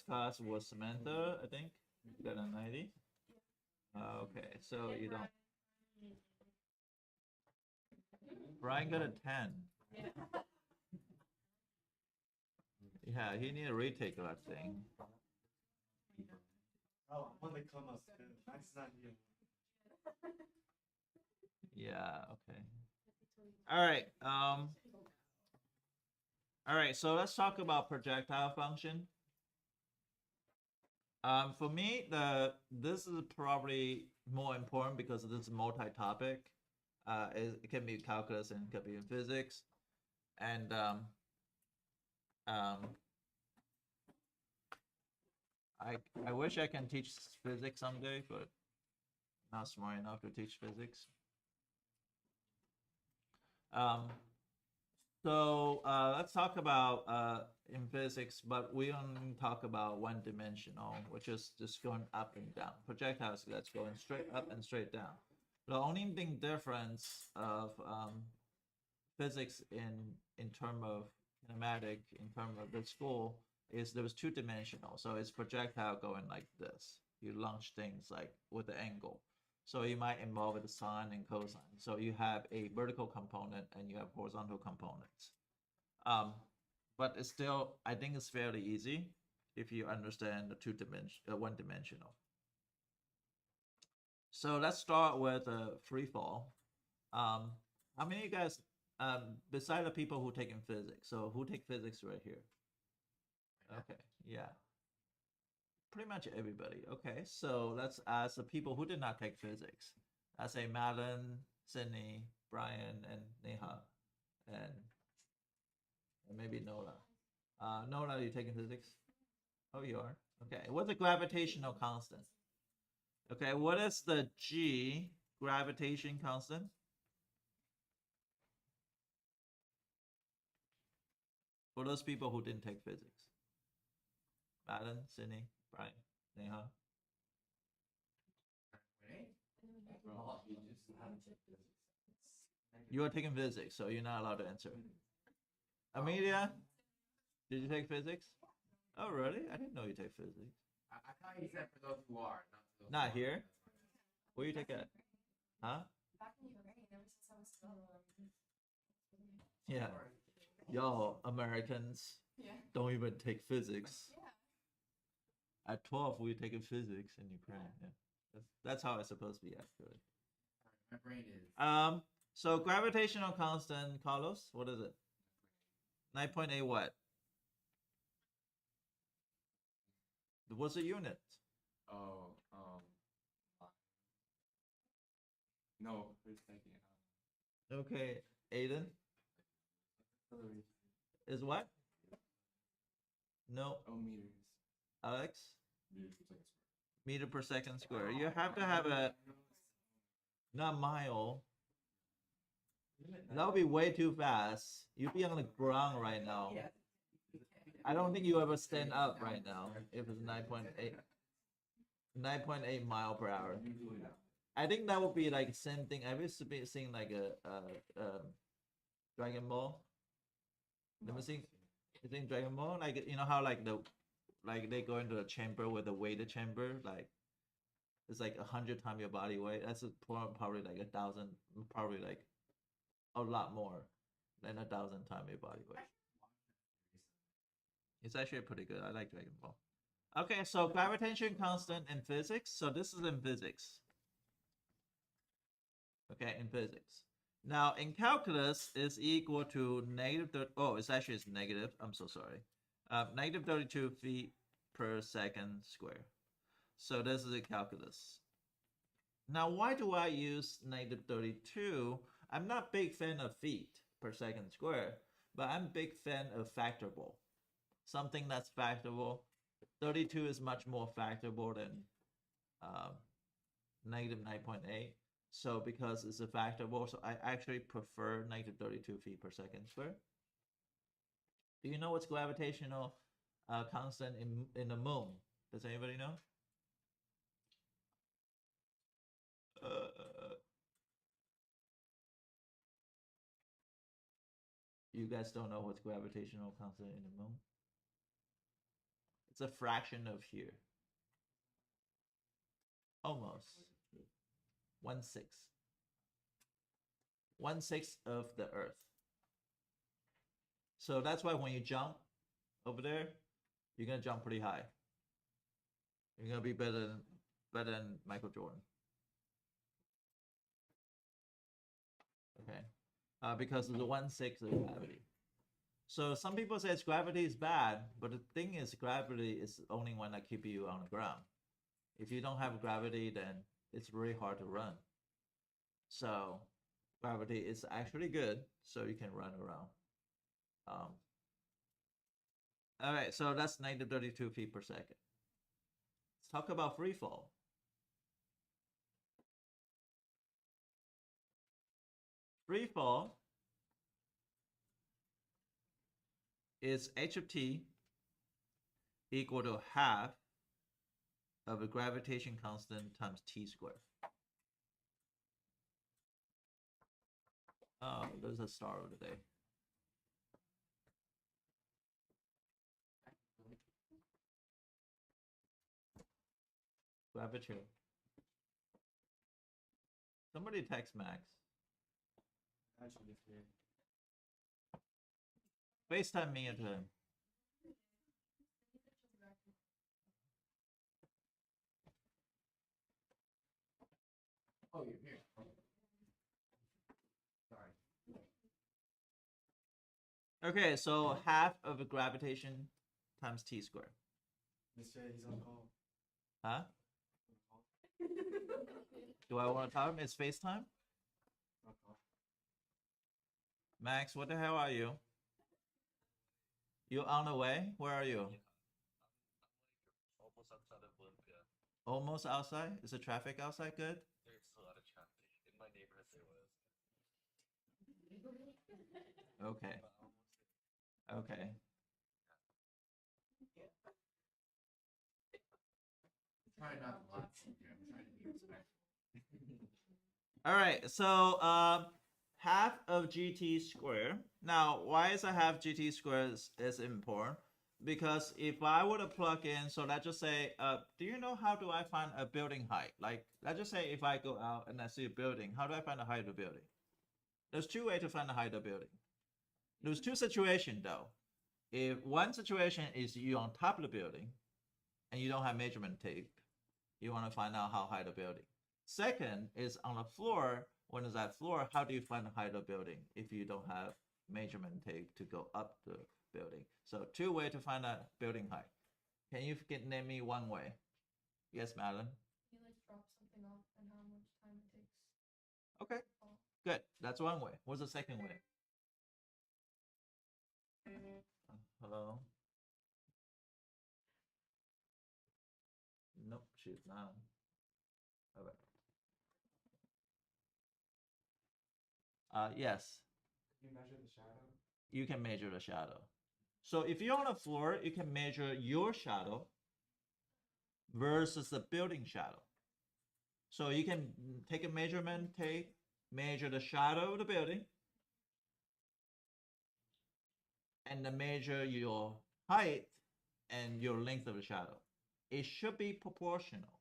last class was Samantha, I think. You got a 90. Okay, so you don't. Brian got a 10. Yeah, he need a retake of that thing. Oh, when they come up, that's not you. Yeah, okay. All right. All right, so let's talk about projectile function. For me, this is probably more important because this is multi-topic. It can be calculus and it can be in physics, and um, I wish I can teach physics someday, but not smart enough to teach physics. Um, so let's talk about in physics, but we don't talk about one dimensional, which is just going up and down. Projectiles that's going straight up and straight down. The only thing difference of physics in term of kinematic, in term of the school, is there was two dimensional. So it's projectile going like this. You launch things like with the angle. So you might involve with the sine and cosine. So you have a vertical component and you have horizontal components. But it's still, I think it's fairly easy if you understand the one dimensional. So let's start with a free fall. How many of you guys, beside the people who take in physics, so who take physics right here? Okay, yeah. Pretty much everybody. Okay, so let's ask the people who did not take physics. I say Madeline, Sydney, Brian, and Neha, and maybe Nola. Nola, you taking physics? Oh, you are. Okay, what's the gravitational constant? Okay, what is the G gravitation constant? For those people who didn't take physics. Madeline, Sydney, Brian, Neha. You are taking physics, so you're not allowed to answer. Amelia, did you take physics? Oh, really? I didn't know you take physics. I thought you said for those who are, not for those Not here? Where you take it? Huh? Back in Ukraine, ever since I was still. Yeah. Y'all, Americans, Yeah. don't even take physics. Yeah. At 12, we taking physics in Ukraine. Yeah. That's how it's supposed to be, actually. My brain is. So gravitational constant, Carlos, what is it? 9.8 what? What's the unit? Oh, no, who's thinking? Okay, Aiden is what? No, Oh, meters. Alex? Meters per second square. Meter per second square. You have to have a, not mile. That would be way too fast. You'd be on the ground right now. I don't think you ever stand up right now if it's 9.8. 9.8 mile per hour. I think that would be like same thing. Have you seen like a Dragon Ball? Never seen? You think Dragon Ball? Like you know how like they go into a chamber with a weighted chamber, like it's like 100 times your body weight. That's probably like 1,000, probably like a lot more than 1,000 times your body weight. It's actually pretty good. I like Dragon Ball. Okay, so gravitation constant in physics. So this is in physics. Okay, in physics. Now in calculus is equal to negative. Oh, it's actually it's negative. I'm so sorry. Negative 32 feet per second square. So this is a calculus. Now why do I use negative 32? I'm not big fan of feet per second square, but I'm big fan of factorable. Something that's factorable. 32 is much more factorable than negative 9.8. So because it's a factorable, so I actually prefer negative 32 feet per second square. Do you know what's gravitational constant in the moon? Does anybody know? You guys don't know what's gravitational constant in the moon? It's a fraction of here. Almost. 1/6. 1/6 of the Earth. So that's why when you jump over there, you're gonna jump pretty high. You're gonna be better than Michael Jordan. Okay, because of the 1/6 of gravity. So some people say gravity is bad, but the thing is, gravity is the only one that keeps you on the ground. If you don't have gravity, then it's really hard to run. So gravity is actually good, so you can run around. All right, so that's negative 32 feet per second. Let's talk about free fall. Free fall is h of t equal to half of a gravitation constant times t squared. Oh, there's a star over there. Gravity. Somebody text Max. Actually, it's here. FaceTime me into him. Oh, you're here. Sorry. Okay, so half of a gravitation times t squared. Mr. He's on call. Huh? Do I want to talk to him? It's FaceTime? On call. Max, what the hell are you? You on the way? Where are you? Almost outside of Olympia. Almost outside? Is the traffic outside good? There's a lot of traffic. In my neighborhood, there was. Okay. But almost Okay. Try not to laugh here. I'm trying to be respectful. All right, so half of gt squared. Now, why is a half gt squared is important? Because if I were to plug in, so let's just say, do you know how do I find a building height? Like, let's just say if I go out and I see a building, how do I find the height of the building? There's two ways to find the height of the building. There's two situations though. If one situation is you on top of the building and you don't have measurement tape, you want to find out how high the building. Second is on the floor. When is that floor? How do you find the height of the building if you don't have measurement tape to go up the building? So two ways to find a building height. Can you name me one way? Yes, Madeline. You like drop something off and how much time it takes. Okay, good. That's one way. What's the second way? Hello? Nope, she's not. All right. Yes, Can you measure the shadow? you can measure the shadow. So if you're on the floor, you can measure your shadow versus the building shadow. So you can take a measurement tape, measure the shadow of the building, and then measure your height and your length of the shadow. It should be proportional.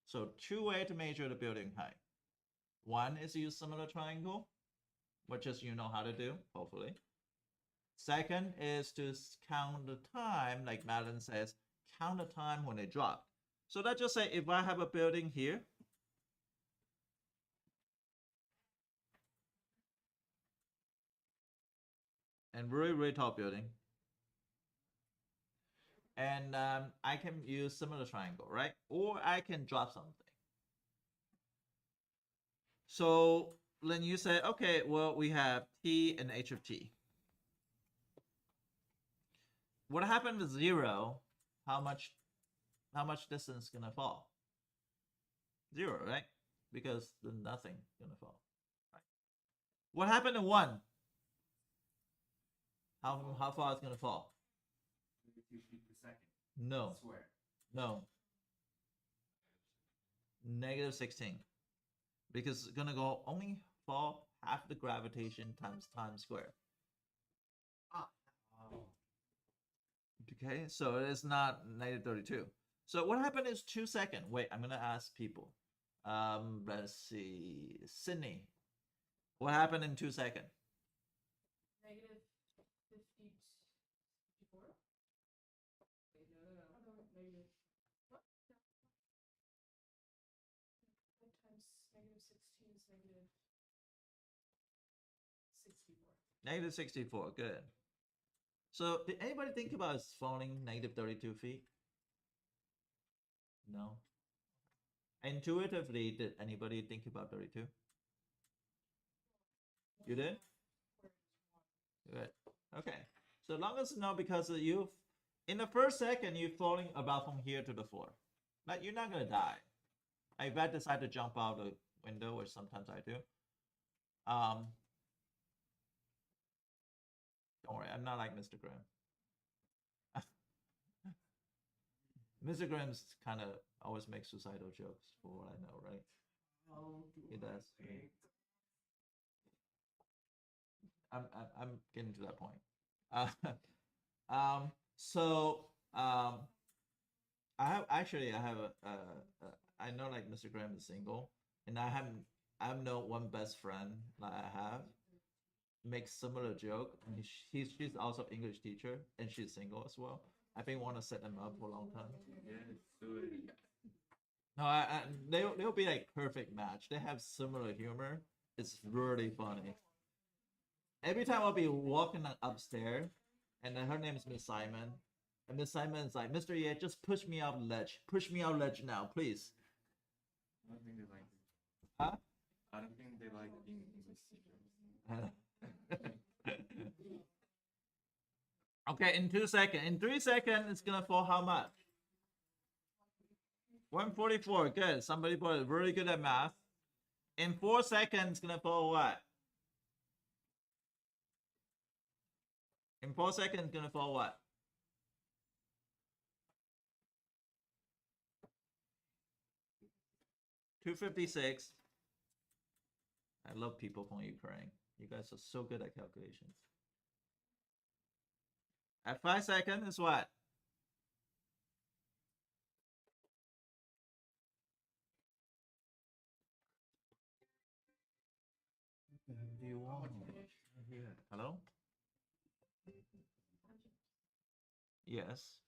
So two ways to measure the building height. One is use similar triangle, which is you know how to do, hopefully. Second is to count the time, like Madeline says, count the time when it dropped. So let's just say if I have a building here, and really tall building, and I can use similar triangle, right? Or I can drop something. So then you say, okay, well, we have t and h of t. What happened with 0? How much distance gonna fall? 0, right? Because there's nothing gonna fall. Right? What happened to 1? How far it's gonna fall? 32 feet per second. No, I swear. no. Negative 16. Because it's gonna go only fall half the gravitation times time squared. Oh. Okay, so it is not -32. So what happened is 2 seconds. Wait, I'm gonna ask people. Let's see, Sydney. What happened in 2 seconds? Negative 54. Wait, no. Negative. What? Times -16 is -64. -64. Good. So did anybody think about falling -32 feet? No. Intuitively, did anybody think about 32? You did? Good. Okay. So long as you know, because you, in the first second, you're falling about from here to the floor. But you're not gonna die. If I decide to jump out the window, which sometimes I do. Don't worry, I'm not like Mr. Graham. Mr. Graham's kind of always makes suicidal jokes, for what I know, right? He does. I'm getting to that point. I have I know like Mr. Graham is single, and I have no one best friend that I have makes similar joke, and she's also English teacher, and she's single as well. I've been want to set them up for a long time. Yes, do it. No, they'll be like perfect match. They have similar humor. It's really funny. Every time I'll be walking upstairs, and then her name is Miss Simon, and Miss Simon is like, Mr. Ye, just push me off ledge. Push me off ledge now, please. I don't think they like it. Huh? I don't think they like being English teachers. Okay, in 2 seconds. In 3 seconds, it's gonna fall how much? 144. Good. Somebody put it really good at math. In 4 seconds, it's gonna fall what? In 4 seconds, it's gonna fall what? $256. I love people from Ukraine. You guys are so good at calculations. At 5 seconds is what? Do you want? Hello? Yes.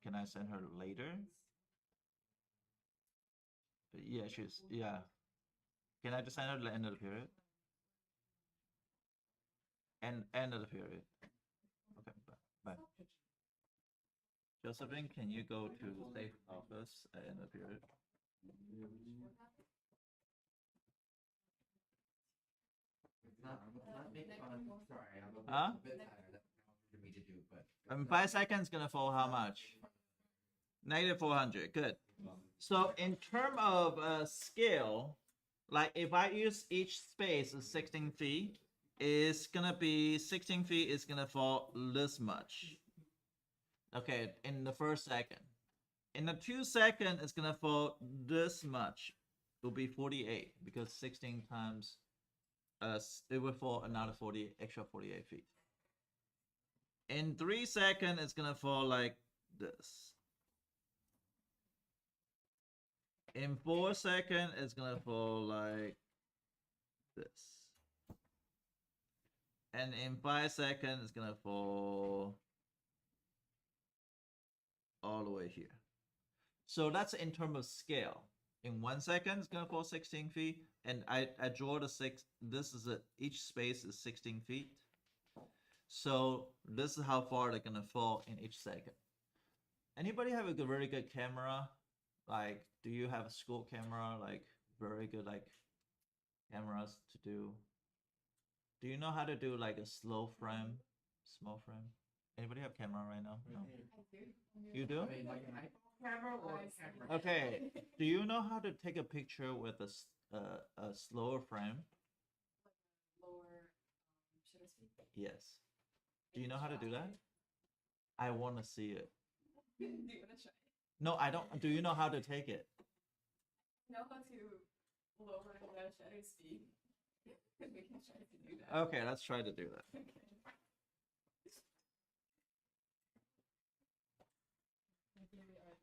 Can I send her later? Yeah, yeah. Can I just send her at the end of the period? End of the period. Okay, bye. Josephine, can you go to the safe office at end of the period? Not make fun. Sorry, I'm a Huh? bit tired. That's not for me to do, but In 5 seconds, gonna fall how much? -400. Good. So in term of scale, like if I use each space as 16 feet, it's gonna be 16 feet is gonna fall this much. Okay, in the first second. In the 2 second, it's gonna fall this much. It'll be 48 because 16 times it will fall another 40 extra 48 feet. In 3 seconds, it's gonna fall like this. In 4 seconds, it's gonna fall like this. And in 5 seconds, it's gonna fall all the way here. So that's in terms of scale. In 1 second, it's gonna fall 16 feet. And I draw the this is each space is 16 feet. So this is how far they're gonna fall in each second. Anybody have a very good camera? Like, do you have a school camera? Like, very good, like, cameras to do? Do you know how to do like a slow frame, small frame? Anybody have camera right now? No. You do? I mean, like an iPhone camera or a camera? Okay. Do you know how to take a picture with a slower frame? Lower, shutter speed. Yes. Do you know how to do that? I want to see it. Do you want to try? No, I don't. Do you know how to take it? Know how to lower the shutter speed. We can try to do that. Okay, let's try to do that. Okay. Here we are.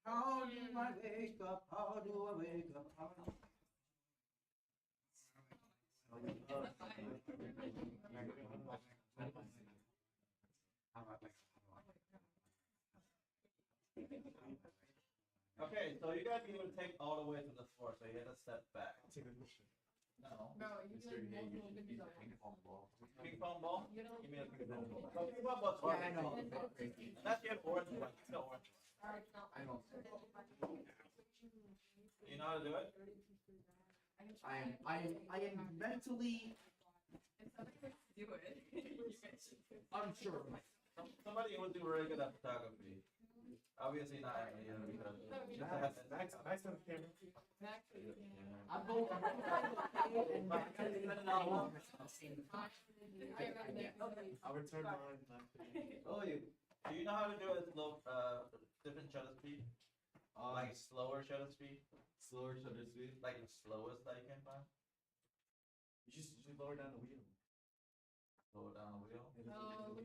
How do I wake up? How do I wake up? How do Okay, so you gotta be able to take all the way to the floor, so you have to step back. Take a question. No. No, you Mr. like Ye, you multiple should use a videos. ping pong ball. Ping pong ball? You know, Give me a ping pong ball. Oh, ping pong ball's Yeah, I know. Unless you have orange one. It's the orange one. Alright, no. I don't. You know how to do it? I can try. I am mentally If somebody wants to do it, you guys should do it. unsure of myself. Somebody who would do really good at photography. Obviously not Emily, because Max on the camera. Actually, I'm going to and my I'll return mine. Oh, do you know how to do a slow, different shutter speed? Like slower shutter speed? Slower shutter speed. Like the slowest that you can find? You just lower down the wheel. Slow down the wheel? No,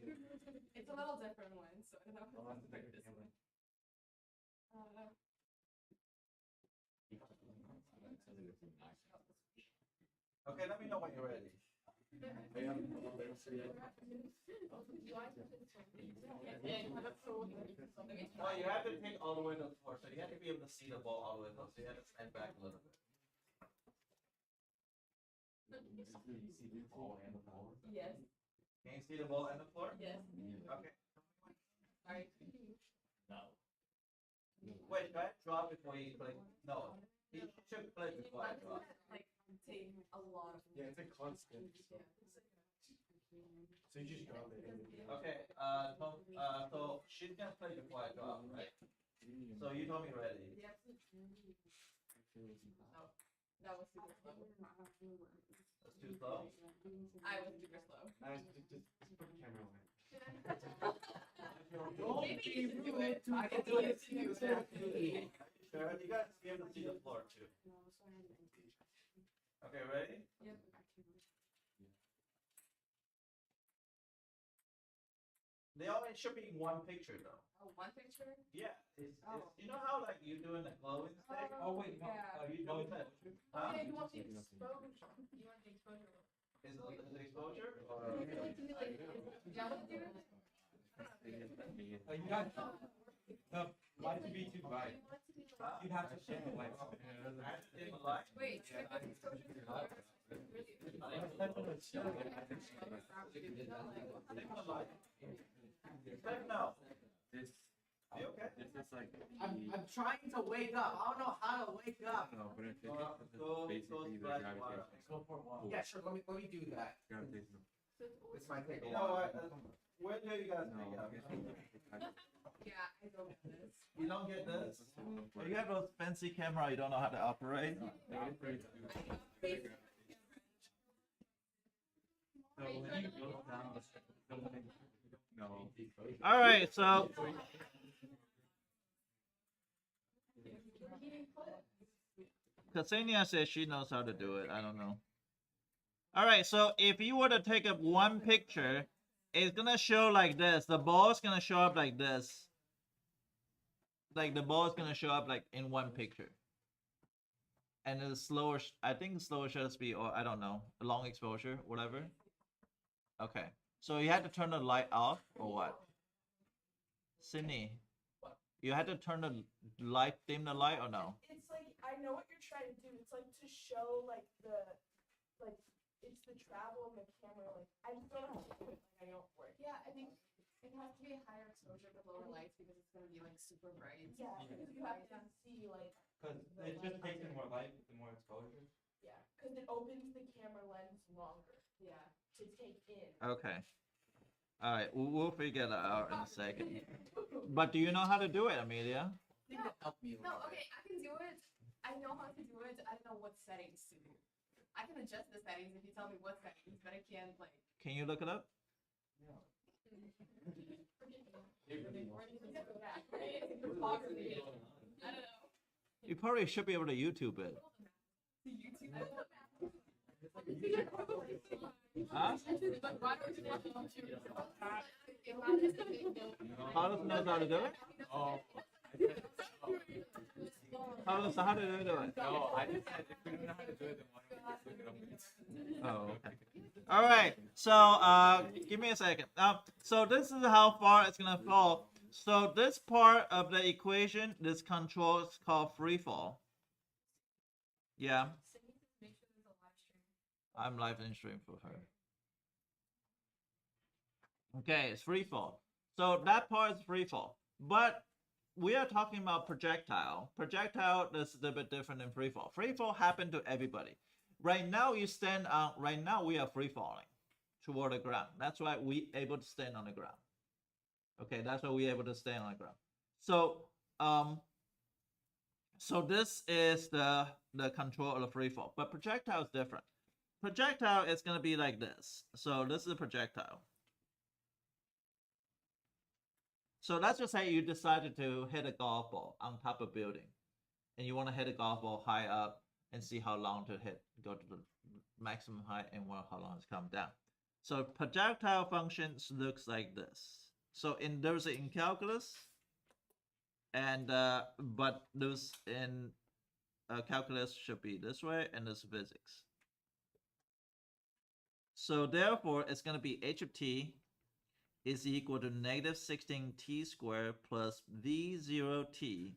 it's a little different one, so I don't know I'll how have to to do take the this camera. one. Okay, let me know when you're ready. Well, you have to take all the way to the floor, so you have to be able to see the ball all the way to the floor, so you have to stand back a little bit. You see the ball and the ball. Yes, Can you see the ball and the floor? yes. Okay. Alright. Wait, should I drop before you click? No. You should click before I drop. Like, take a lot of. Yeah, it's a constant. Yeah. So you just drop it. Okay, so she's gonna play before I drop, right? So you told me ready. Yep. Oh, that was super slow. That's too slow? I was super slow. Just put the camera away. Maybe you should do it. I can do it too. Sure, you guys be able to see the floor too. Okay, ready? Yep. They all should be in one picture though. Oh, one picture? Yeah, you know how like you doing the glowing stick? Oh, wait, no. Yeah. Are you doing that? Oh, Huh? yeah, you want the exposure. You want the exposure. Is it exposure or? Would you like to do like, do you want to do it? You got the light to be too bright. Huh? You'd have to dim the lights. I have to dim the light. Wait, should I put the exposure to the color? Really? Dim the light. Click no. This, Are you okay? this is like. I'm trying to wake up. I don't know how to wake up. No, but if Go up, this is go basically the splash water. gravitational. Go for a walk. Yeah, sure. Let me do that. Gravitational. This might take a You know while. what? Where do you guys No, think of? Yeah, I don't get this. You don't get this? You have those fancy camera you don't know how to operate? So when you go down the no. All right, so Ksenia says she knows how to do it. I don't know. All right, so if you were to take up one picture, it's gonna show like this. The ball is gonna show up like this. Like the ball is gonna show up like in one picture. And the slower, I think slower shutter speed, or I don't know, long exposure, whatever. Okay, so you had to turn the light off or what? Sydney, you had to turn the light, dim the light or no? It's like I know what you're trying to do. It's like to show like it's the travel of the camera. Like I just don't know how to do it. Like I know it works. Yeah, I think it has to be a higher exposure with lower lights because it's gonna be like super bright. Yeah, because you have to see like Because it just takes in more light and more exposure. yeah, because it opens the camera lens longer Yeah. to take in. Okay. All right, we'll figure that out in a second. But do you know how to do it, Amelia? I think that helped me a No, little okay, I can do it. I know how to do it. I don't know what settings to do. I can adjust the settings if you tell me what settings, but I can't like. Can you look it up? You probably should be able to YouTube it. Huh? Carlos knows how to do it? Oh. Carlos, how do you do it? No, I just said if we don't know how to do it, then why don't we just look it up? Oh, okay. All right. So, give me a second. So this is how far it's gonna fall. So this part of the equation, this control is called free fall. Yeah, I'm live in stream for her. Okay, it's free fall. So that part is free fall. But we are talking about projectile. Projectile is a little bit different than free fall. Free fall happened to everybody. Right now you stand on, right now we are free falling toward the ground. That's why we able to stand on the ground. Okay, that's why we able to stand on the ground. So so this is the control of the free fall, but projectile is different. Projectile is gonna be like this. So this is a projectile. So let's just say you decided to hit a golf ball on top of a building, and you want to hit a golf ball high up and see how long to hit, go to the maximum height, and how long it's come down. So projectile functions looks like this. So there's in calculus, and but those in calculus should be this way, and this physics. So therefore, it's going to be h of t is equal to negative 16t squared plus v0t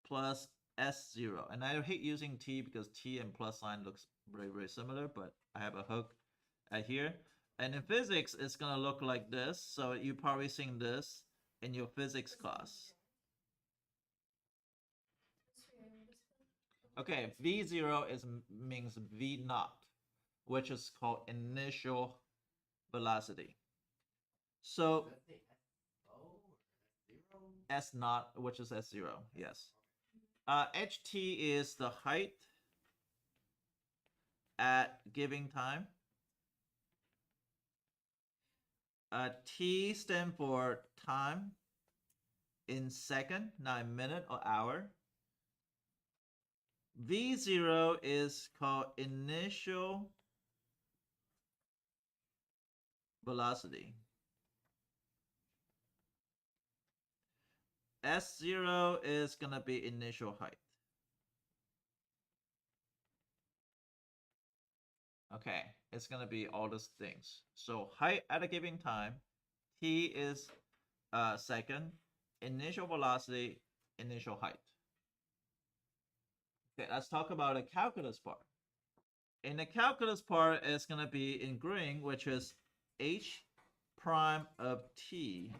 plus s0. And I hate using t because t and plus sign looks very, very similar, but I have a hook here. And in physics, it's going to look like this. So you're probably seeing this in your physics class. Okay, v0 means v naught, which is called initial velocity. So S naught, which is S0, yes. HT is the height at giving time. T stand for time in second, not in minute or hour. V0 is called initial velocity. S0 is going to be initial height. Okay, it's going to be all these things. So height at a given time, T is second, initial velocity, initial height. Okay, let's talk about the calculus part. In the calculus part, it's going to be in green, which is h prime of t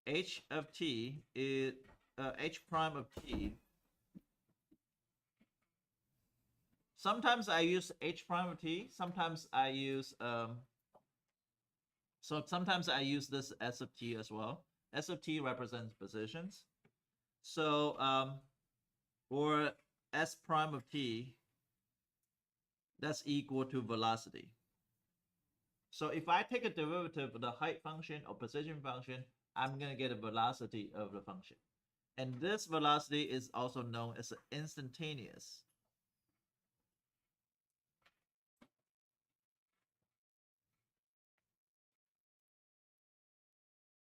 h of t is h prime of t. Sometimes I use h prime of t. Sometimes I use sometimes I use this s of t as well. S of t represents positions. So or s prime of t, that's equal to velocity. So if I take a derivative of the height function or position function, I'm going to get a velocity of the function. And this velocity is also known as instantaneous.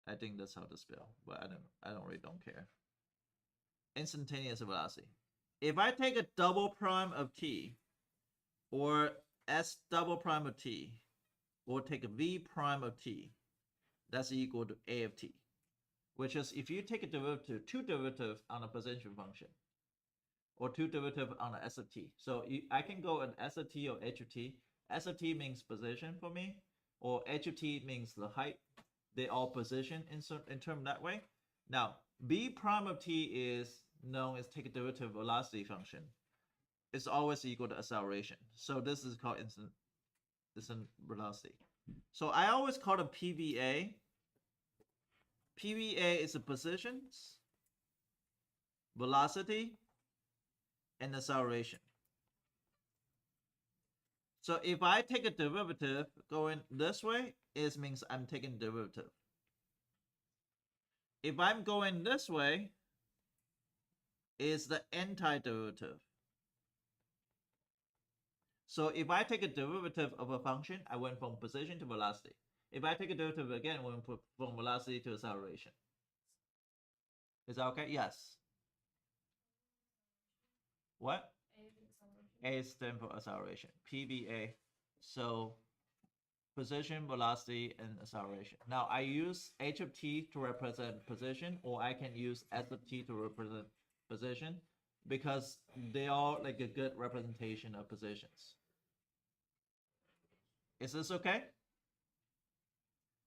I think that's how to spell, but I really don't care. Instantaneous velocity. If I take a double prime of t, or s double prime of t, or take a v prime of t, that's equal to a of t, which is if you take a derivative, two derivative on a position function, or two derivative on a s of t. So I can go an s of t or h of t. S of t means position for me, or h of t means the height. They all position in term that way. Now, b prime of t is known as take a derivative velocity function. It's always equal to acceleration. So this is called instant velocity. So I always call it PVA. PVA is the positions, velocity, and acceleration. So if I take a derivative going this way, it means I'm taking derivative. If I'm going this way, is the antiderivative. So if I take a derivative of a function, I went from position to velocity. If I take a derivative again, I went from velocity to acceleration. Is that okay? Yes. What? A stands for acceleration. PVA. So position, velocity, and acceleration. Now I use h of t to represent position, or I can use s of t to represent position, because they are like a good representation of positions. Is this okay?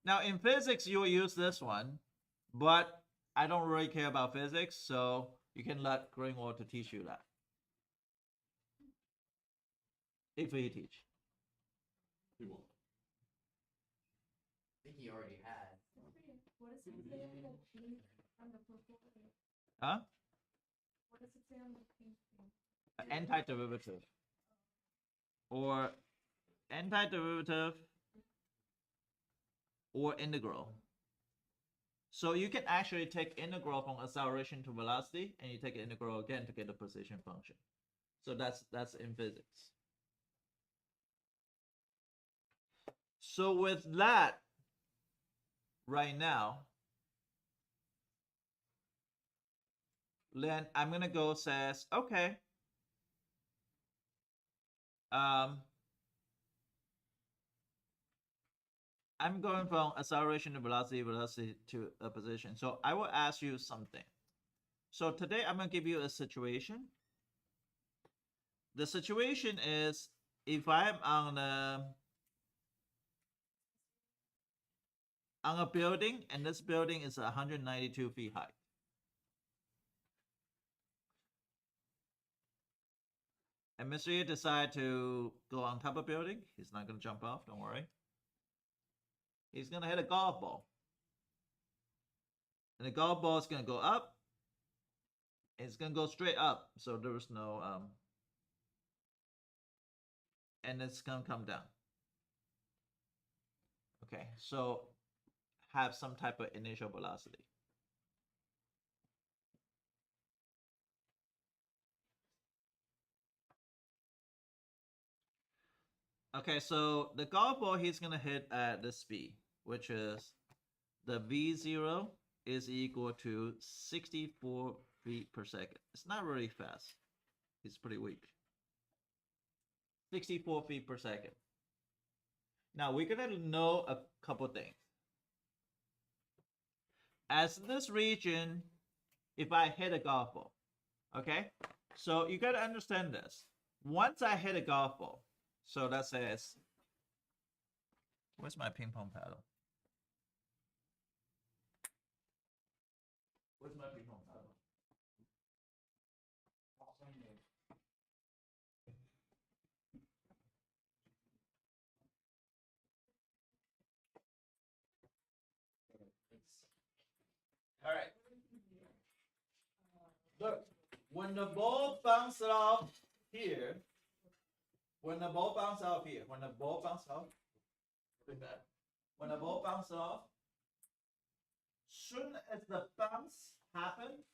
Now in physics, you'll use this one, but I don't really care about physics, so you can let Greenwald to teach you that. If he teach. He won't. I think he already had. What does it say on the pink on the purple? Huh? What does it say on the pink thing? Antiderivative. Or antiderivative or integral. So you can actually take integral from acceleration to velocity, and you take integral again to get the position function. So that's in physics. So with that, right now, then I'm gonna go says, okay, I'm going from acceleration to velocity, velocity to a position. So I will ask you something. So today I'm gonna give you a situation. The situation is, if I'm on a building, and this building is 192 feet high. And Mr. Yu decide to go on top of the building. He's not gonna jump off, don't worry. He's gonna hit a golf ball. And the golf ball is gonna go up. It's gonna go straight up, so there's no and it's gonna come down. Okay, so have some type of initial velocity. Okay, so the golf ball he's gonna hit at the speed, which is the V0 is equal to 64 feet per second. It's not really fast. It's pretty weak. 64 feet per second. Now we're gonna know a couple things. As this region, if I hit a golf ball, okay? So you gotta understand this. Once I hit a golf ball, so that says, where's my ping pong paddle? Where's my ping pong paddle? All right. Look, when the ball bounces off here, when the ball bounces off, when the ball bounces off, soon as the bounce happens,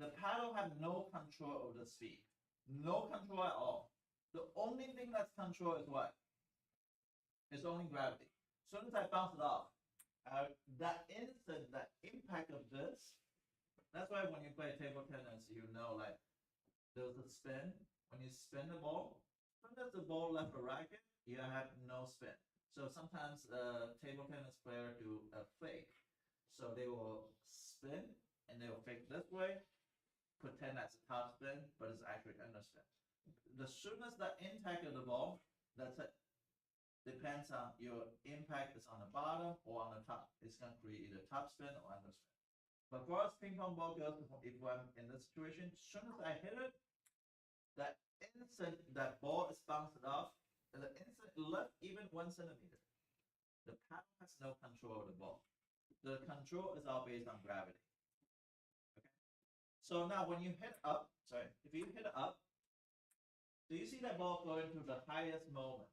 the paddle have no control over the speed. No control at all. The only thing that's control is what? It's only gravity. As soon as I bounce it off, that instant, that impact of this, that's why when you play table tennis, you know, like, there's a spin. When you spin the ball, sometimes the ball left the racket, you have no spin. So sometimes table tennis player do a fake. So they will spin, and they will fake this way, pretend that's a top spin, but it's actually underspin. The soon as the impact of the ball, that's it. Depends on your impact is on the bottom or on the top. It's going to create either top spin or underspin. But for us ping pong ball goes, if I'm in this situation, as soon as I hit it, that instant that ball is bounced off, the instant left even 1 centimeter, the paddle has no control of the ball. The control is all based on gravity. Okay. So now when you hit up, if you hit up, So you see that ball going to the highest moment.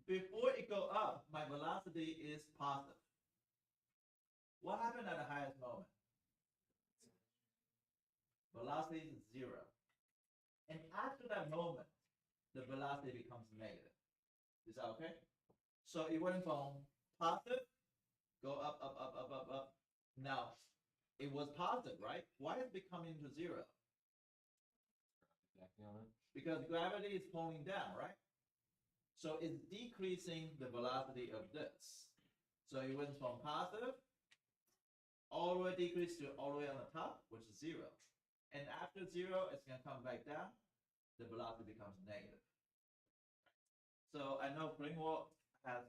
Before it go up, my velocity is positive. What happened at the highest moment? Velocity is 0. And after that moment, the velocity becomes negative. Is that okay? So it went from positive, go up, up, up, up, up, up. Now, it was positive, right? Why is it becoming to 0? Because gravity is pulling down, right? So it's decreasing the velocity of this. So it went from positive, all the way decreased to all the way on the top, which is 0. And after 0, it's going to come back down. The velocity becomes negative. So I know Greenwald has,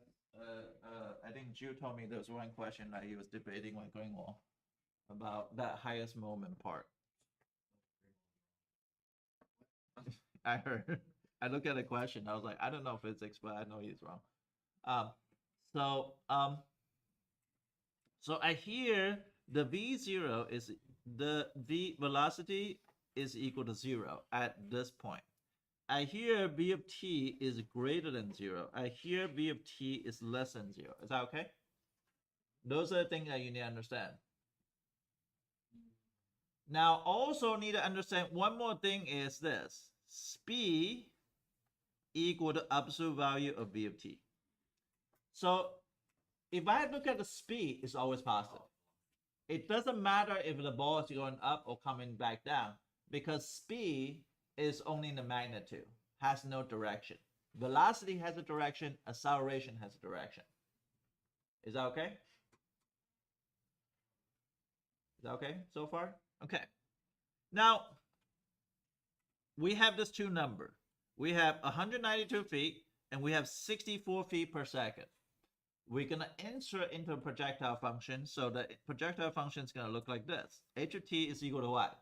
I think Drew told me there was one question that he was debating with Greenwald about that highest moment part. I heard. I looked at the question. I was like, I don't know physics, but I know he's wrong. So I hear the v0 is the v velocity is equal to 0 at this point. I hear v of t is greater than 0. I hear v of t is less than 0. Is that okay? Those are the things that you need to understand. Now, also need to understand one more thing is this. Speed equal to absolute value of v of t. So if I look at the speed, it's always positive. It doesn't matter if the ball is going up or coming back down because speed is only in the magnitude, has no direction. Velocity has a direction, acceleration has a direction. Is that okay? Is that okay so far? Okay. Now, we have this two number. We have 192 feet and we have 64 feet per second. We're going to insert into a projectile function. So the projectile function is going to look like this. H of t is equal to what?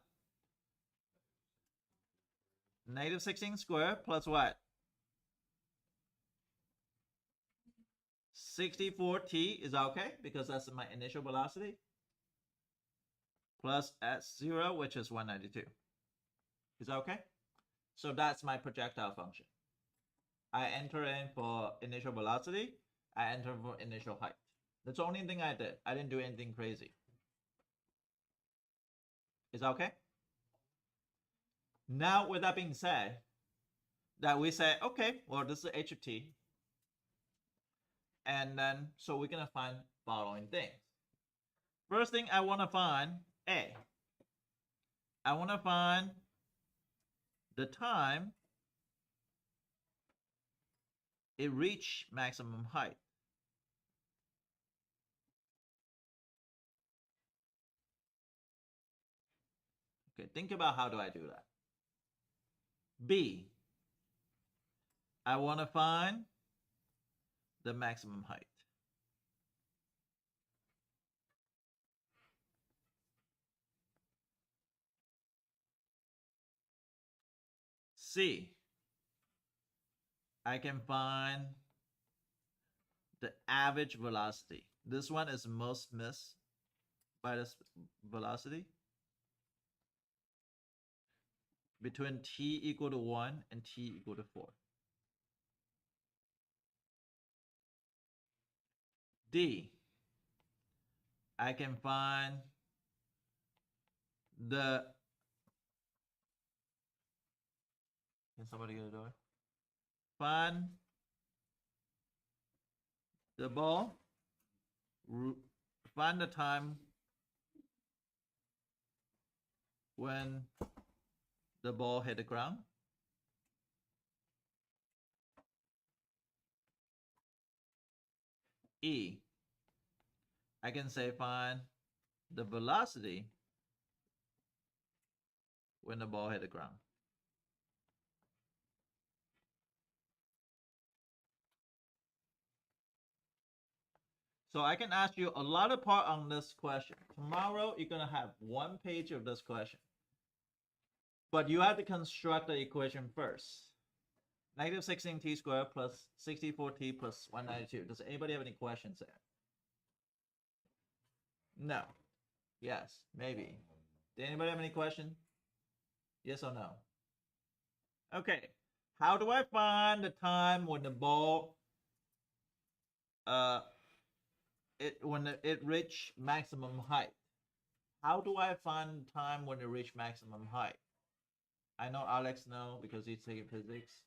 Negative 16 squared plus what? 64t is okay because that's my initial velocity. Plus s0, which is 192. Is that okay? So that's my projectile function. I enter in for initial velocity. I enter for initial height. That's the only thing I did. I didn't do anything crazy. Is that okay? Now, with that being said, that we say, okay, well, this is h of t. And then, so we're going to find following things. First thing I want to find, A. I want to find the time it reached maximum height. Okay, think about how do I do that. B. I want to find the maximum height. C. I can find the average velocity. This one is most missed by this velocity. Between t equal to 1 and t equal to 4. D. I can find the... Can somebody get a door? Find the ball. Find the time when the ball hit the ground. E. I can say find the velocity when the ball hit the ground. So I can ask you a lot of part on this question. Tomorrow, you're going to have one page of this question. But you have to construct the equation first. Negative 16t squared plus 64t plus 192. Does anybody have any questions there? No. Yes, maybe. Did anybody have any question? Yes or no? Okay, how do I find the time when the ball uh it reach maximum height? How do I find time when it reach maximum height? I know Alex know because he's taking physics.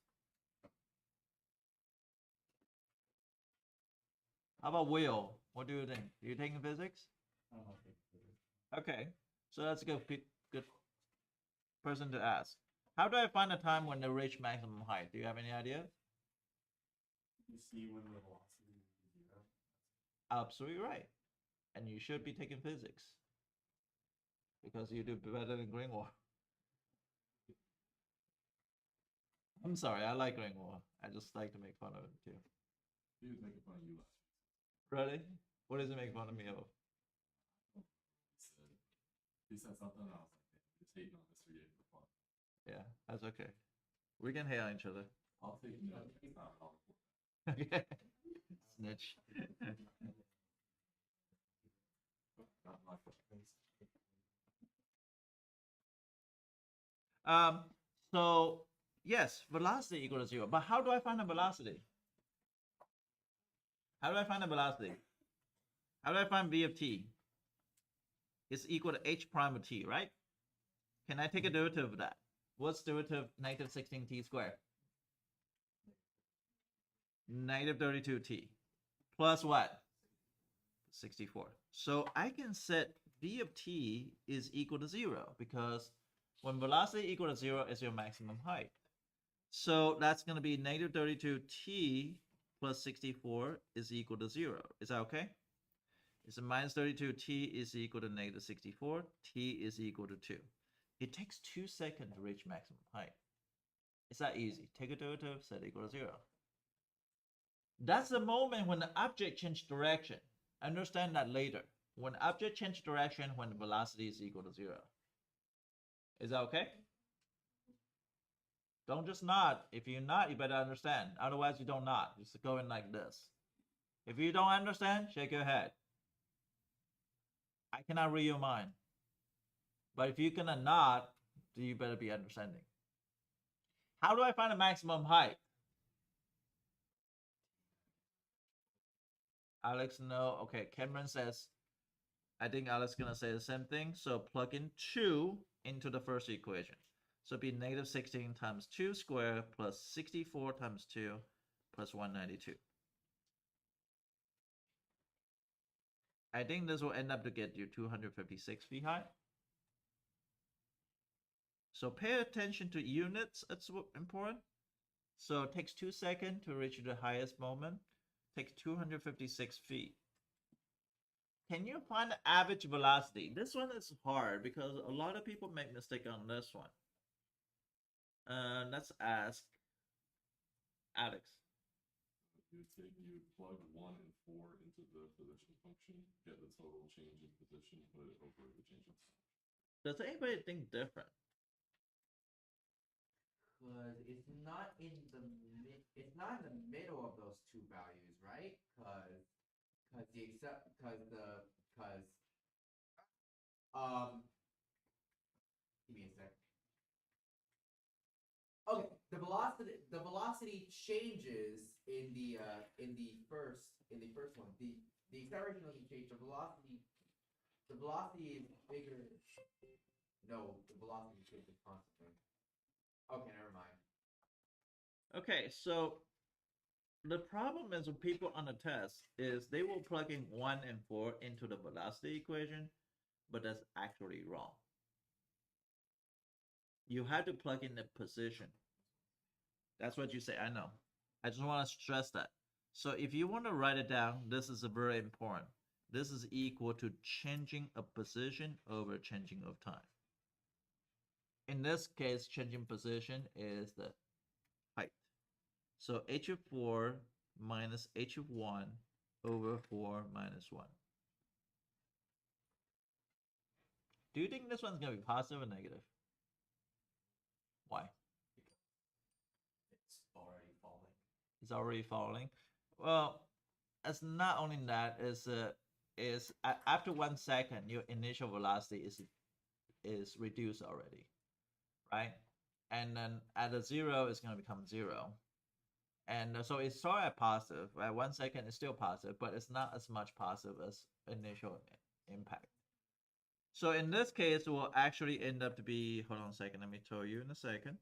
How about Will? What do you think? Are you taking physics? Okay, so that's a good person to ask. How do I find the time when they reach maximum height? Do you have any idea? You see when the velocity is 0. Absolutely right. And you should be taking physics because you do better than Greenwald. I'm sorry, I like Greenwald. I just like to make fun of him too. He was making fun of you last week. Really? What does he make fun of me of? He said something, and I was like, "Man, just hating on Mr. Ye for fun." Yeah, that's okay. We can hate on each other. I'll take it. It's not at all. Okay. Snitch. Not my fault. So yes, velocity equal to 0. But how do I find the velocity? How do I find the velocity? How do I find v of t? It's equal to h prime of t, right? Can I take a derivative of that? What's derivative of negative 16t squared? Negative 32t. Plus what? 64. So I can set v of t is equal to 0 because when velocity equal to 0 is your maximum height. So that's going to be negative 32t plus 64 is equal to 0. Is that okay? It's a minus 32t is equal to negative 64. T is equal to 2. It takes 2 seconds to reach maximum height. It's that easy. Take a derivative, set equal to 0. That's the moment when the object changes direction. Understand that later. When object changes direction when the velocity is equal to 0. Is that okay? Don't just nod. If you nod, you better understand. Otherwise, you don't nod. Just go in like this. If you don't understand, shake your head. I cannot read your mind. But if you cannot nod, then you better be understanding. How do I find the maximum height? Alex, no. Okay, Cameron says, I think Alex is going to say the same thing. So plug in 2 into the first equation. So it'd be negative 16 times 2 squared plus 64 times 2 plus 192. I think this will end up to get you 256 feet high. So pay attention to units. It's important. So it takes 2 seconds to reach the highest moment. It takes 256 feet. Can you find the average velocity? This one is hard because a lot of people make mistake on this one. Let's ask Alex. You would plug 1 and 4 into the position function, get the total change in position, put it over the change in time. Does anybody think different? Because it's not in the middle of those two values, right? Because give me a sec. Okay, the velocity changes in the first one. The acceleration doesn't change. The velocity is bigger. No, the velocity changes constantly. Okay, never mind. Okay, so the problem is with people on the test is they will plug in 1 and 4 into the velocity equation, but that's actually wrong. You have to plug in the position. That's what you say. I know. I just want to stress that. So if you want to write it down, this is a very important. This is equal to changing a position over changing of time. In this case, changing position is the height. So h of 4 minus h of 1 over 4 minus 1. Do you think this one's going to be positive or negative? Why? It's already falling. It's already falling. Well, it's not only that, is after 1 second, your initial velocity is reduced already, right? and then at a 0, it's going to become 0. And so it started at positive. At 1 second, it's still positive, but it's not as much positive as initial impact. So in this case, it will actually end up to be, hold on a second, let me tell you in a second.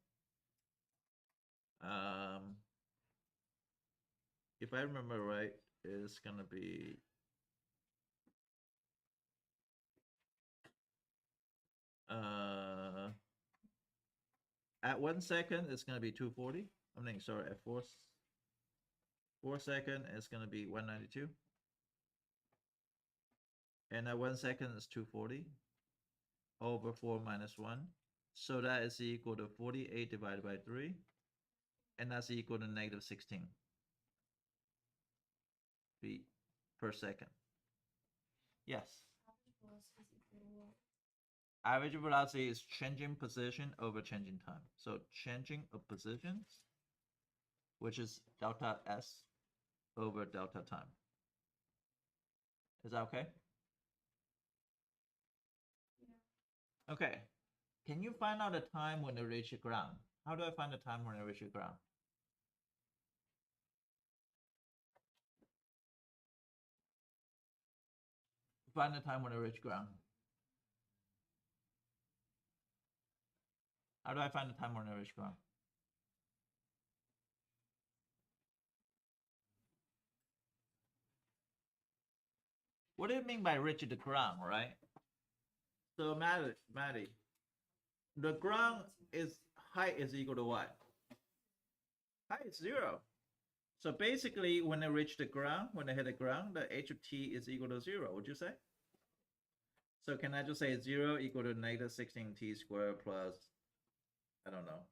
If I remember right, it's gonna be at 1 second it's gonna be 240. I mean, sorry, at 4 second it's gonna be 192, and at 1 second it's 240 over 4 minus 1, so that is equal to 48 divided by 3, and that's equal to negative 16 feet per second. Yes. Average velocity is changing position over changing time. So changing of positions, which is delta S over delta time. Is that okay? Yeah. Okay. Can you find out the time when they reach the ground? How do I find the time when they reach the ground? Find the time when they reach ground. How do I find the time when they reach ground? What do you mean by reach the ground, right? So Maddie, the ground is height is equal to what? Height is 0. So basically, when they reach the ground, when they hit the ground, the h of t is equal to 0. Would you say? So can I just say 0 equal to negative 16t squared plus, I don't know,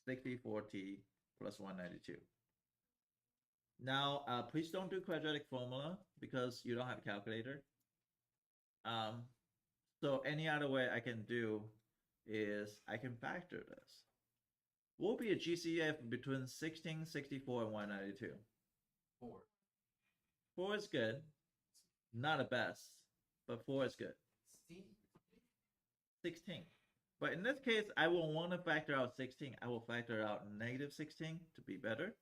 64t plus 192. Now, please don't do quadratic formula because you don't have a calculator. So any other way I can do is I can factor this. What will be a GCF between 16, 64, and 192? 4. 4 is good. Not the best, but 4 is good. 16. But in this case, I will want to factor out 16. I will factor out negative 16 to be better.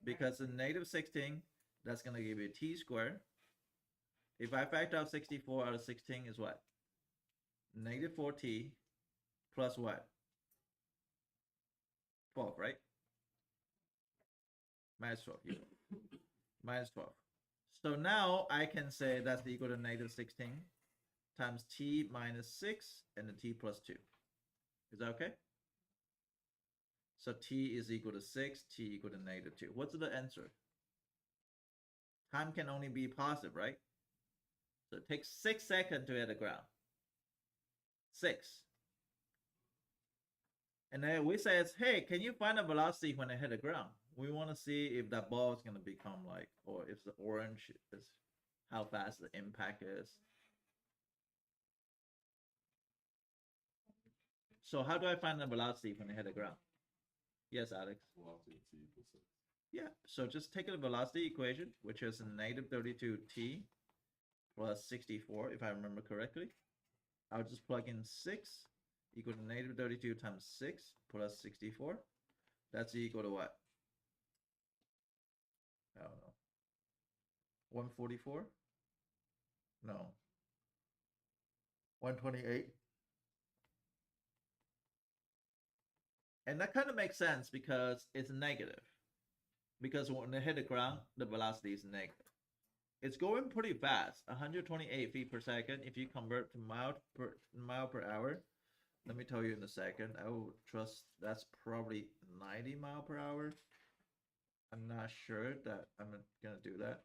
Because in negative 16, that's going to give you t squared. If I factor out 64 out of 16 is what? Negative 4t plus what? 12, right? Minus 12. Yeah. Minus 12. So now I can say that's equal to negative 16 times t minus 6 and the t plus 2. Is that okay? So t is equal to 6, t equal to negative 2. What's the answer? Time can only be positive, right? So it takes 6 seconds to hit the ground. 6. And then we say, hey, can you find the velocity when it hit the ground? We want to see if that ball is going to become like, or if the orange is how fast the impact is. So how do I find the velocity when it hit the ground? Yes, Alex. Velocity t equals 6. Yeah, so just take the velocity equation, which is negative 32t plus 64, if I remember correctly. I'll just plug in 6 equal to negative 32 times 6 plus 64. That's equal to what? I don't know. 144? No. 128? And that kind of makes sense because it's negative. Because when they hit the ground, the velocity is negative. It's going pretty fast, 128 feet per second. If you convert to mile per hour, let me tell you in a second. I will trust that's probably 90 mile per hour. I'm not sure that I'm gonna do that.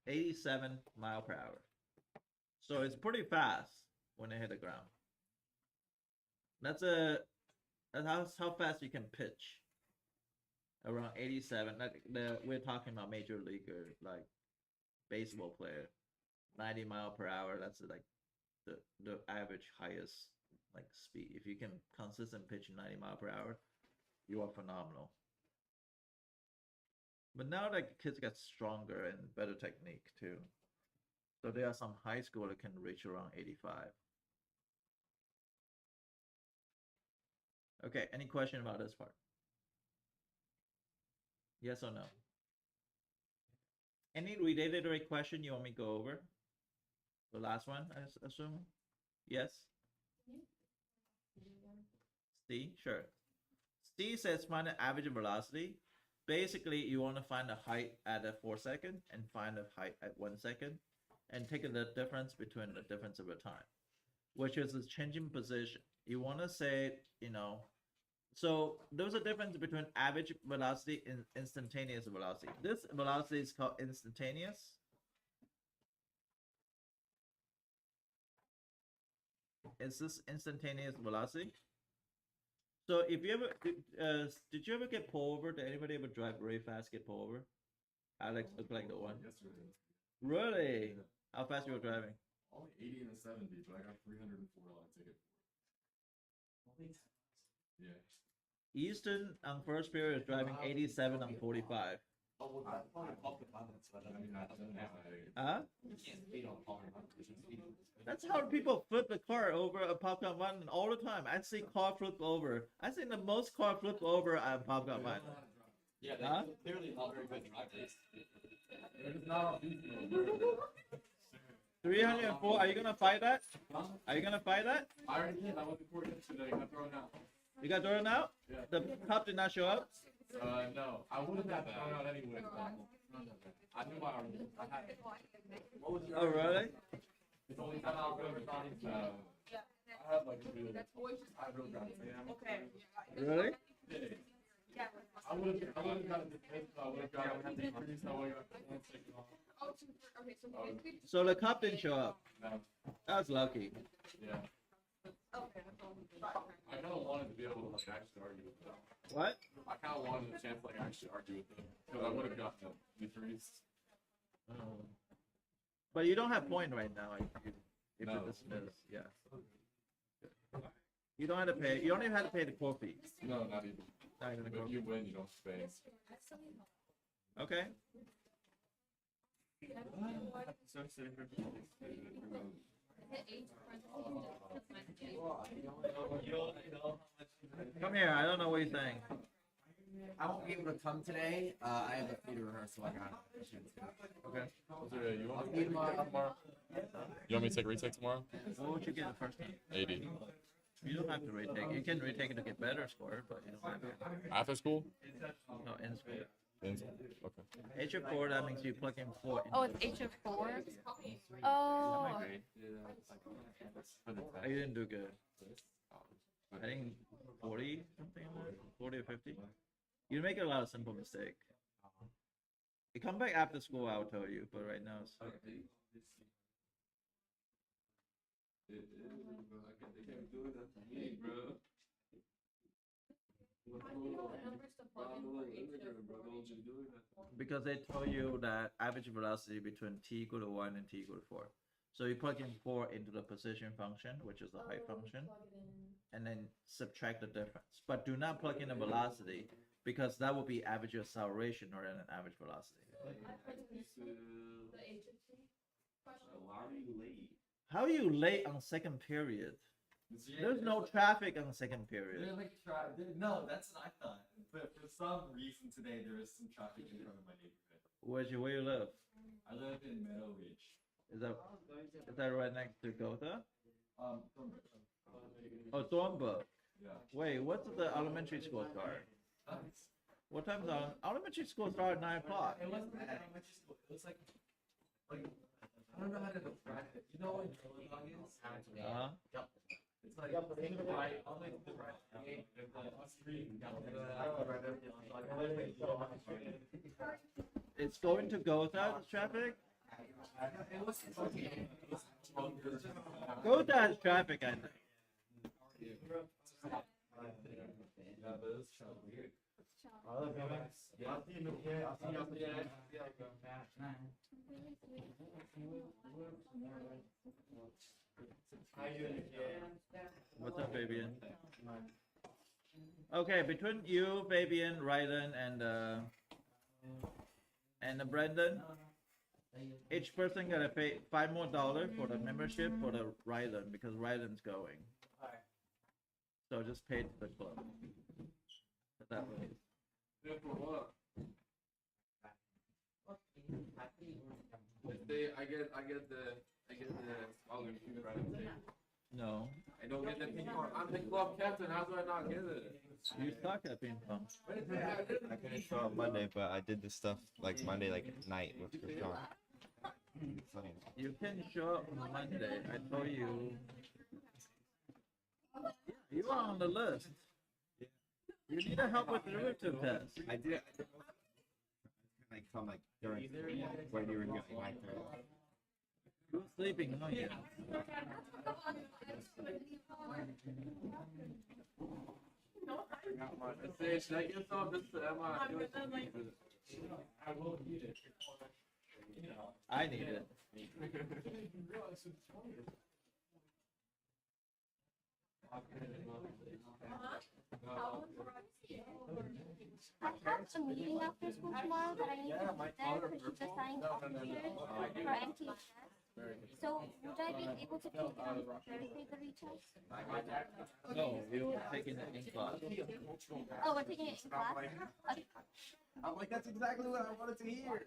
$87 mile per hour. So it's pretty fast when they hit the ground. That's how fast you can pitch. Around 87. Like we're talking about major leaguer, like baseball player. 90 mile per hour. That's like the average highest like speed. If you can consistent pitch 90 mile per hour, you are phenomenal. But now like kids get stronger and better technique too. So there are some high school that can reach around 85. Okay, any question about this part? Yes or no? Any related question you want me to go over? The last one, I assume? Yes? C, sure. C says find the average velocity. Basically, you want to find the height at a 4 second and find the height at 1 second and take the difference between the difference of the time, which is the changing position. You want to say, you know, so there's a difference between average velocity and instantaneous velocity. This velocity is called instantaneous. Is this instantaneous velocity? So if you ever, did you ever get pulled over? Did anybody ever drive really fast, get pulled over? Alex looked like the one. Yesterday. Really? Yeah. How fast you were driving? Only 80 and a 70, but I got $304 ticket for it. Yeah. Easton on first period is driving 87 on 45. Oh, well, that's probably public violence, but I mean, I don't have Huh? you can't speed on public violence. That's how people flip the car over a popcorn button all the time. I see car flip over. I see the most car flip over at popcorn button. Yeah, Huh? they're clearly not very good drivers. It's not unreasonable. 304. Are you gonna fight that? Are you gonna fight that? I already did. I went to court yesterday. I got thrown out. You got thrown out? Yeah. The cop did not show up. No. I would have got thrown out anyway. I knew my argument. I had it. What was your Oh really? It's only time I was ever talking to. I had like a real. I had real driving. Really? I would have got a defense. I would have got a defense. I would have got Okay, so So the cop didn't show up. No. That's lucky. Yeah. I kind of wanted to be able to like actually argue with them. What? I kind of wanted a chance to like actually argue with them because I would have gotten the degrees. But you don't have point right now. If No. you dismiss, yeah. You don't have to pay. You don't even have to pay the court fee. No, not even. Not even the But court if you fee. win, you don't pay. Okay. Come here. I don't know what you're saying. I won't be able to come today. I have a theater rehearsal. I got Okay. You want me to take a retake tomorrow? You want me to take a retake tomorrow? What would you get the first time? 80. You don't have to retake. You can retake it to get better score, but you don't have to. After school? No, in school. Okay. HF4, that means you plug in 4. Oh, it's HF4? Oh. I didn't do good. I think 40 something like that. 40 or 50. You make a lot of simple mistake. You come back after school, I'll tell you. But right now, it's because they tell you that average velocity between t equal to 1 and t equal to 4. So you plug in 4 into the position function, which is the height function, and then subtract the difference. But do not plug in the velocity because that will be average acceleration or an average velocity. How are you late on second period? There's no traffic on second period. No, that's what I thought. But for some reason today, there is some traffic in front of my neighborhood. Where you live? I live in Meadow Ridge. Is that right next to Gotha? Thornbrook. Oh, Thornbrook. Yeah. Wait, what's the elementary school start? What time is elementary school start at 9 o'clock? It wasn't at elementary school. It was like I don't know how to describe it. You know what Illinois is? Yep. It's like in the right, on like the right. It's going to Gotha, the traffic? It was okay. Gotha has traffic, I think. What's up, Fabian? Okay, between you, Fabian, Ryden, and Brendan, each person gotta pay $5 more for the membership for the Ryden because Ryden's going. So just pay to the club. That way. Yeah, for what? I get the scholarship, right? No. I don't get the ping pong. I'm the club captain. How do I not get it? You suck at ping pong. I couldn't show up Monday, but I did this stuff like Monday, like at night with Sean. Funny. You can show up on Monday. I told you. You are on the list. You need to help with the derivative test. I did. Like come like during when you were getting my turn. You were sleeping, aren't you? Should I get some of this to Emma? I will eat it. I need it. I have a meeting after school tomorrow that I need to be there because she's assigning computers for MTHS. So would I be able to take it on Thursday, the retest? No, you're taking it in class. Oh, we're taking it in class? Okay. I'm like, that's exactly what I wanted to hear.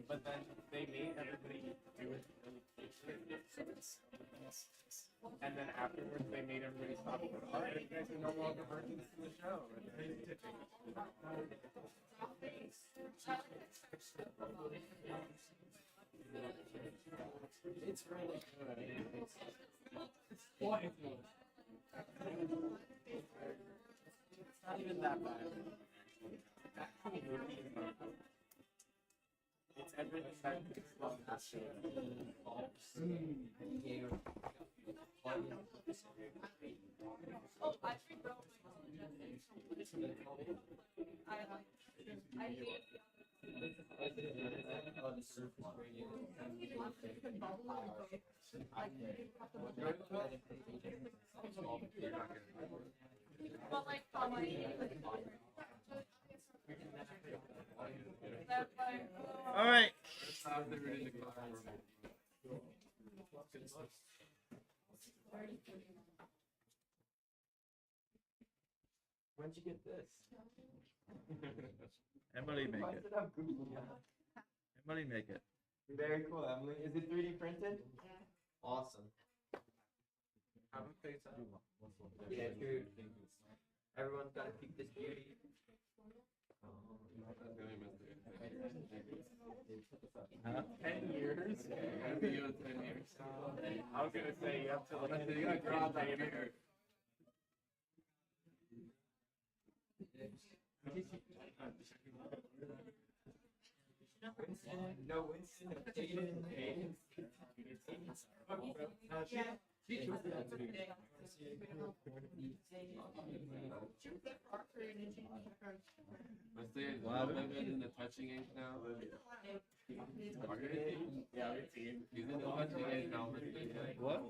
But then they made everybody do it. And then afterwards, they made everybody stop and go, all right, you guys are no longer virgins to the show. It's really good. It's quite good. It's not even that bad. Actually, really is not good. It's everything that makes love that show. Oh, I should go. I hate but like on my that's like All right. When'd you get this? Emily make Why it. does it have Google? Emily make it. Very cool, Emily. Is it 3D printed? Awesome. Have a face up. Yeah, dude. Everyone's got to keep this beauty. 10 years? I think it was 10 years. I was gonna say you have to like you gotta draw that in here. No, Winston. Aiden. She chose that to be. Wow. In the touching age now. Yeah, he's in the touching age now. What?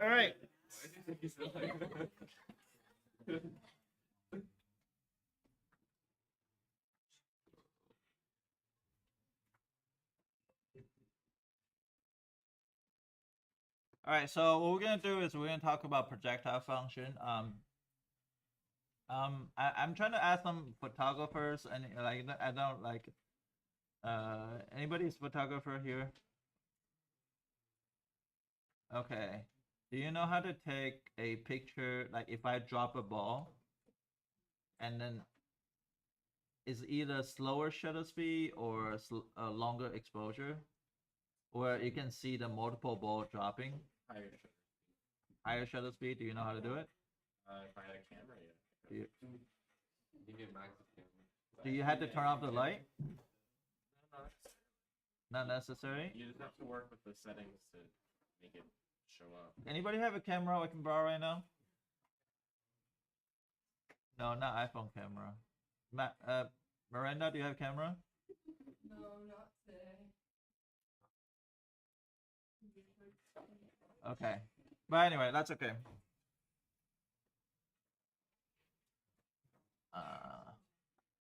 All right. All right, so what we're gonna do is we're gonna talk about projectile function. I'm trying to ask some photographers, and like I don't like. Anybody's photographer here? Okay. Do you know how to take a picture? Like if I drop a ball, and then is either slower shutter speed or a longer exposure, where you can see the multiple ball dropping. Higher shutter speed. Do you know how to do it? If I had a camera, yeah. Do you, You get max camera. do you have to turn off the light? Not necessary. You just have to work with the settings to make it show up. Anybody have a camera I can borrow right now? No, not iPhone camera. Miranda, do you have a camera? No, not today. Okay. But anyway, that's okay.